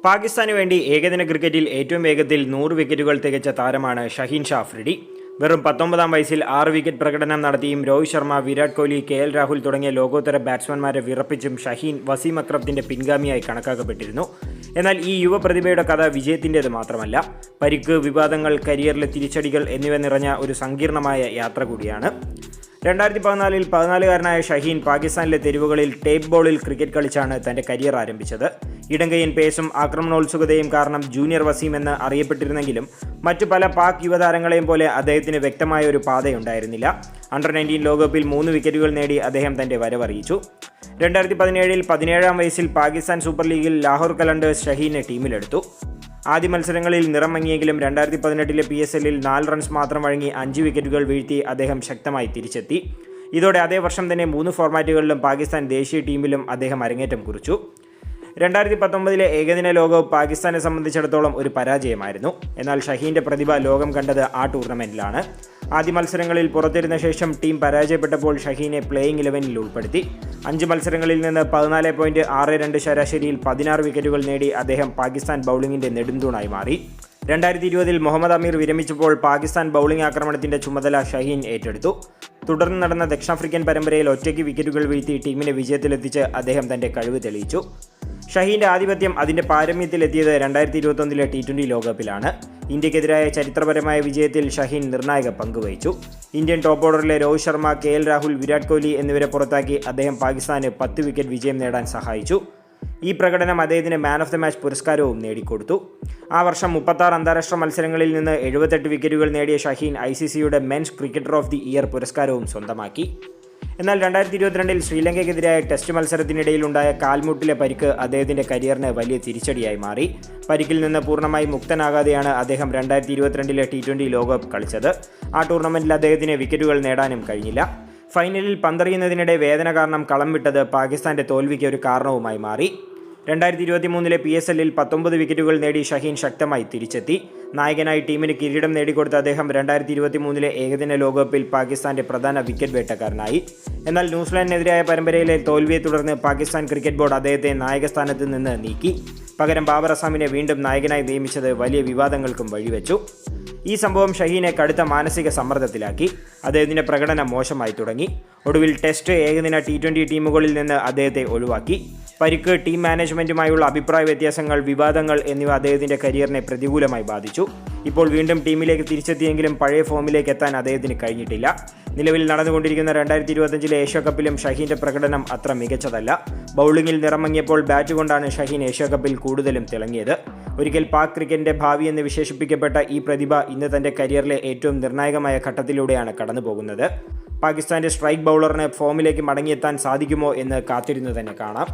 പാകിസ്ഥാന് വേണ്ടി ഏകദിന ക്രിക്കറ്റിൽ ഏറ്റവും വേഗത്തിൽ 100 വിക്കറ്റുകൾ തികച്ച താരമാണ് ഷഹീൻ ഷാ അഫ്രിഡി. വെറും 19-ാം വയസ്സിൽ 6 വിക്കറ്റ് പ്രകടനം നടത്തിയും രോഹിത് ശർമ്മ, വിരാട് കോഹ്ലി, KL രാഹുൽ തുടങ്ങിയ ലോകോത്തര ബാറ്റ്സ്മാൻമാരെ വിറപ്പിച്ചും ഷഹീൻ വസീം അക്രമിന്റെ പിൻഗാമിയായി കണക്കാക്കപ്പെട്ടിരുന്നു. എന്നാൽ ഈ യുവപ്രതിഭയുടെ കഥ വിജയത്തിൻ്റേത് മാത്രമല്ല, പരിക്ക്, വിവാദങ്ങൾ, കരിയറിലെ തിരിച്ചടികൾ എന്നിവ നിറഞ്ഞ ഒരു സങ്കീർണമായ യാത്ര കൂടിയാണ്. 2014-ൽ 14-കാരനായ ഷഹീൻ പാകിസ്ഥാനിലെ തെരുവുകളിൽ ടേപ്പ് ബോളിൽ ക്രിക്കറ്റ് കളിച്ചാണ് തന്റെ കരിയർ ആരംഭിച്ചത്. ഇടങ്കയ്യൻ പേസും ആക്രമണോത്സുകതയും കാരണം ജൂനിയർ വസീം എന്ന് അറിയപ്പെട്ടിരുന്നെങ്കിലും മറ്റു പല പാക് യുവതാരങ്ങളെയും പോലെ അദ്ദേഹത്തിന് വ്യക്തമായ ഒരു പാതയുണ്ടായിരുന്നില്ല. അണ്ടർ-19 ലോകകപ്പിൽ 3 വിക്കറ്റുകൾ നേടി അദ്ദേഹം തന്റെ വരവറിയിച്ചു. 2017-ൽ 17-ാം വയസ്സിൽ പാകിസ്ഥാൻ സൂപ്പർ ലീഗിൽ ലാഹോർ കലണ്ടേഴ്സ് ഷഹീനെ ടീമിലെടുത്തു. ആദ്യ മത്സരങ്ങളിൽ നിറം മങ്ങിയെങ്കിലും 2018-ലെ PSL-ൽ 4 റൺസ് മാത്രം വഴങ്ങി 5 വിക്കറ്റുകൾ വീഴ്ത്തി അദ്ദേഹം ശക്തമായി തിരിച്ചെത്തി. ഇതോടെ അതേ വർഷം തന്നെ 3 ഫോർമാറ്റുകളിലും പാകിസ്ഥാൻ ദേശീയ ടീമിലും അദ്ദേഹം അരങ്ങേറ്റം കുറിച്ചു. 2019-ലെ ഏകദിന ലോകകപ്പ് പാകിസ്ഥാനെ സംബന്ധിച്ചിടത്തോളം ഒരു പരാജയമായിരുന്നു. എന്നാൽ ഷഹീന്റെ പ്രതിഭ ലോകം കണ്ടത് ആ ടൂർണമെന്റിലാണ്. ആദ്യ മത്സരങ്ങളിൽ പുറത്തിരുന്ന ശേഷം ടീം പരാജയപ്പെട്ടപ്പോൾ ഷഹീനെ പ്ലേയിങ് 11-ൽ ഉൾപ്പെടുത്തി. 5 മത്സരങ്ങളിൽ നിന്ന് 14.62 ശരാശരിയിൽ 16 വിക്കറ്റുകൾ നേടി അദ്ദേഹം പാകിസ്ഥാൻ ബൗളിംഗിന്റെ നെടുംതൂണായി മാറി. 2020-ൽ മുഹമ്മദ് അമീർ വിരമിച്ചപ്പോൾ പാകിസ്ഥാൻ ബൗളിംഗ് ആക്രമണത്തിന്റെ ചുമതല ഷഹീൻ ഏറ്റെടുത്തു. തുടർന്ന് നടന്ന ദക്ഷിണാഫ്രിക്കൻ പരമ്പരയിൽ ഒറ്റയ്ക്ക് വിക്കറ്റുകൾ വീഴ്ത്തി ടീമിനെ വിജയത്തിലെത്തിച്ച് അദ്ദേഹം തന്റെ കഴിവ് തെളിയിച്ചു. ഷഹീന്റെ ആധിപത്യം അതിന്റെ പാരമ്യത്തിലെത്തിയത് 2021-ലെ T20 ലോകകപ്പിലാണ്. ഇന്ത്യക്കെതിരായ ചരിത്രപരമായ വിജയത്തിൽ ഷഹീൻ നിർണായക പങ്കുവഹിച്ചു. ഇന്ത്യൻ ടോപ്പ് ഓർഡറിലെ രോഹിത് ശർമ്മ, KL രാഹുൽ, വിരാട് കോഹ്ലി എന്നിവരെ പുറത്താക്കി അദ്ദേഹം പാകിസ്ഥാന് 10 വിക്കറ്റ് വിജയം നേടാൻ സഹായിച്ചു. ഈ പ്രകടനം അദ്ദേഹത്തിന് മാൻ ഓഫ് ദ മാച്ച് പുരസ്കാരവും നേടിക്കൊടുത്തു. ആ വർഷം 36 അന്താരാഷ്ട്ര മത്സരങ്ങളിൽ നിന്ന് 78 വിക്കറ്റുകൾ നേടിയ ഷഹീൻ ICCയുടെ men's cricketer of the year പുരസ്കാരവും സ്വന്തമാക്കി. എന്നാൽ 2022-ൽ ശ്രീലങ്കയ്ക്കെതിരായ ടെസ്റ്റ് മത്സരത്തിനിടയിലുണ്ടായ കാൽമുട്ടിലെ പരിക്ക് അദ്ദേഹത്തിന്റെ കരിയറിന് വലിയ തിരിച്ചടിയായി മാറി. പരിക്കിൽ നിന്ന് പൂർണ്ണമായി മുക്തനാകാതെയാണ് അദ്ദേഹം 2022-ലെ T20 ലോകകപ്പ് കളിച്ചത്. ആ ടൂർണമെന്റിൽ അദ്ദേഹത്തിന് വിക്കറ്റുകൾ നേടാനും കഴിഞ്ഞില്ല. ഫൈനലിൽ പന്തെറിയുന്നതിനിടെ വേദന കാരണം കളം വിട്ടത് പാകിസ്ഥാന്റെ തോൽവിക്ക് ഒരു കാരണവുമായി മാറി. 2023-ലെ PSL-ൽ 19 വിക്കറ്റുകൾ നേടി ഷഹീൻ ശക്തമായി തിരിച്ചെത്തി. നായകനായി ടീമിന് കിരീടം നേടിക്കൊടുത്ത അദ്ദേഹം 2023-ലെ ഏകദിന ലോകകപ്പിൽ പാകിസ്ഥാന്റെ പ്രധാന വിക്കറ്റ് വേട്ടക്കാരനായി. എന്നാൽ ന്യൂസിലാൻഡിനെതിരായ പരമ്പരയിലെ തോൽവിയെ തുടർന്ന് പാകിസ്ഥാൻ ക്രിക്കറ്റ് ബോർഡ് അദ്ദേഹത്തെ നായക സ്ഥാനത്ത് നിന്ന് നീക്കി. പകരം ബാബർ അസാമിനെ വീണ്ടും നായകനായി നിയമിച്ചത് വലിയ വിവാദങ്ങൾക്കും വഴിവെച്ചു. ഈ സംഭവം ഷഹീനെ കടുത്ത മാനസിക സമ്മർദ്ദത്തിലാക്കി. അദ്ദേഹത്തിന്റെ പ്രകടനം മോശമായി തുടങ്ങി. ഒടുവിൽ ടെസ്റ്റ്, ഏകദിന, T20 ടീമുകളിൽ നിന്ന് അദ്ദേഹത്തെ ഒഴിവാക്കി. പരിക്ക്, ടീം മാനേജ്മെന്റുമായുള്ള അഭിപ്രായ വ്യത്യാസങ്ങൾ, വിവാദങ്ങൾ എന്നിവ അദ്ദേഹത്തിന്റെ കരിയറിനെ പ്രതികൂലമായി ബാധിച്ചു. ഇപ്പോൾ വീണ്ടും ടീമിലേക്ക് തിരിച്ചെത്തിയെങ്കിലും പഴയ ഫോമിലേക്ക് എത്താൻ അദ്ദേഹത്തിന് കഴിഞ്ഞിട്ടില്ല. നിലവിൽ നടന്നുകൊണ്ടിരിക്കുന്ന 2025-ലെ ഏഷ്യാകപ്പിലും ഷഹീന്റെ പ്രകടനം അത്ര മികച്ചതല്ല. ബൗളിംഗിൽ നിറമങ്ങിയപ്പോൾ ബാറ്റ് കൊണ്ടാണ് ഷഹീൻ ഏഷ്യാകപ്പിൽ കൂടുതലും തിളങ്ങിയത്. ഒരിക്കൽ പാക് ക്രിക്കറ്റിന്റെ ഭാവി എന്ന് വിശേഷിപ്പിക്കപ്പെട്ട ഈ പ്രതിഭ ഇന്ന് തന്റെ കരിയറിലെ ഏറ്റവും നിർണായകമായ ഘട്ടത്തിലൂടെയാണ് കടന്നുപോകുന്നത്. പാകിസ്ഥാന്റെ സ്ട്രൈക്ക് ബൗളറിന് ഫോമിലേക്ക് മടങ്ങിയെത്താൻ സാധിക്കുമോ എന്ന് കാത്തിരുന്നു തന്നെ കാണാം.